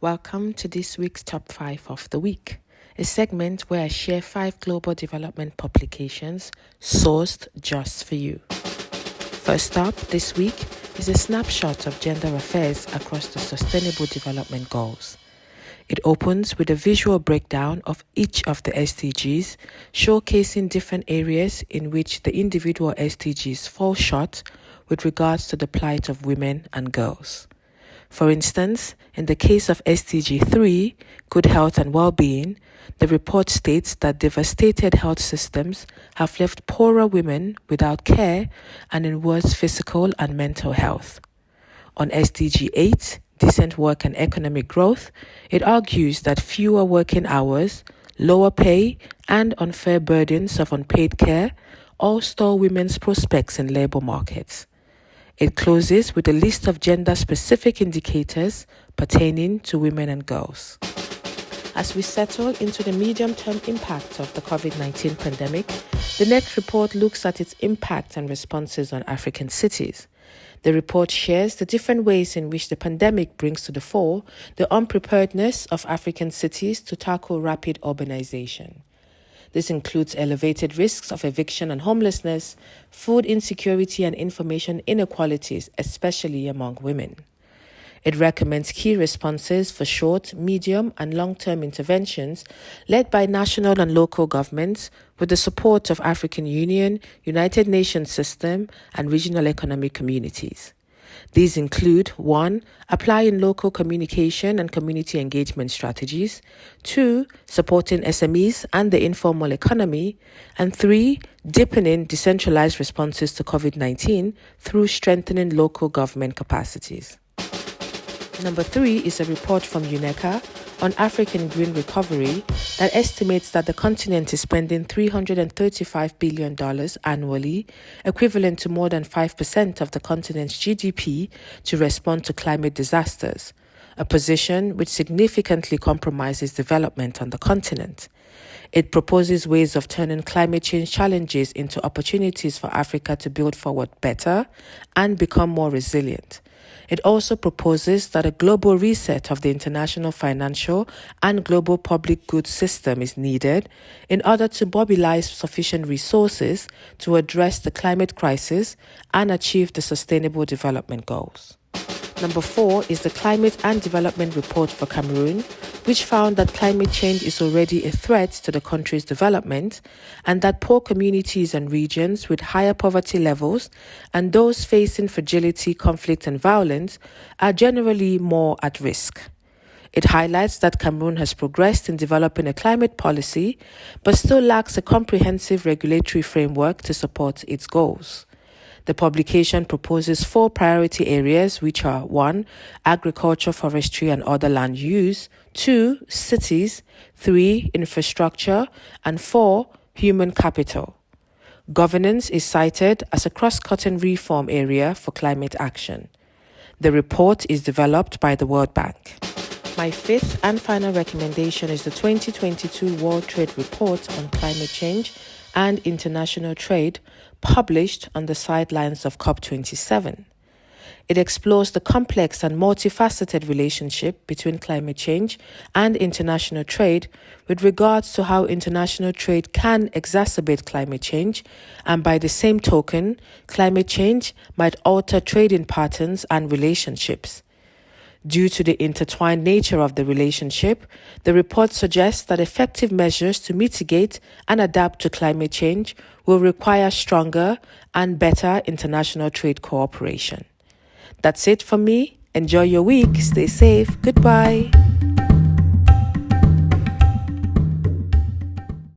Welcome to this week's Top 5 of the Week, a segment where I share 5 global development publications sourced just for you. First up this week is a snapshot of gender affairs across the Sustainable Development Goals. It opens with a visual breakdown of each of the SDGs, showcasing different areas in which the individual SDGs fall short with regards to the plight of women and girls. For instance, in the case of S.3, good health and well-being, the report states that devastated health systems have left poorer women without care and in worse physical and mental health. On SDG 8, decent work and economic growth, it argues that fewer working hours, lower pay, and unfair burdens of unpaid care all stall women's prospects in labor markets. It closes with a list of gender-specific indicators pertaining to women and girls. As we settle into the medium-term impact of the COVID-19 pandemic, the next report looks at its impact and responses on African cities. The report shares the different ways in which the pandemic brings to the fore the unpreparedness of African cities to tackle rapid urbanization. This includes elevated risks of eviction and homelessness, food insecurity and information inequalities, especially among women. It recommends key responses for short, medium, and long-term interventions led by national and local governments with the support of African Union, United Nations system, and regional economic communities. These include 1. Applying local communication and community engagement strategies, 2. Supporting SMEs and the informal economy, and 3. Deepening decentralized responses to COVID-19 through strengthening local government capacities. Number 3 is a report from UNECA on African green recovery that estimates that the continent is spending $335 billion annually, equivalent to more than 5% of the continent's GDP, to respond to climate disasters, a position which significantly compromises development on the continent. It proposes ways of turning climate change challenges into opportunities for Africa to build forward better and become more resilient. It also proposes that a global reset of the international financial and global public goods system is needed in order to mobilize sufficient resources to address the climate crisis and achieve the Sustainable Development Goals. Number 4 is the Climate and Development Report for Cameroon, which found that climate change is already a threat to the country's development and that poor communities and regions with higher poverty levels and those facing fragility, conflict, and violence are generally more at risk. It highlights that Cameroon has progressed in developing a climate policy, but still lacks a comprehensive regulatory framework to support its goals. The publication proposes 4 priority areas, which are 1. Agriculture, forestry, and other land use, 2. Cities, 3. Infrastructure, and 4. Human capital. Governance is cited as a cross-cutting reform area for climate action. The report is developed by the World Bank. My 5th and final recommendation is the 2022 World Trade Report on Climate Change and International Trade, published on the sidelines of COP27. It explores the complex and multifaceted relationship between climate change and international trade with regards to how international trade can exacerbate climate change, and by the same token, climate change might alter trading patterns and relationships. Due to the intertwined nature of the relationship, the report suggests that effective measures to mitigate and adapt to climate change will require stronger and better international trade cooperation. That's it for me. Enjoy your week. Stay safe. Goodbye.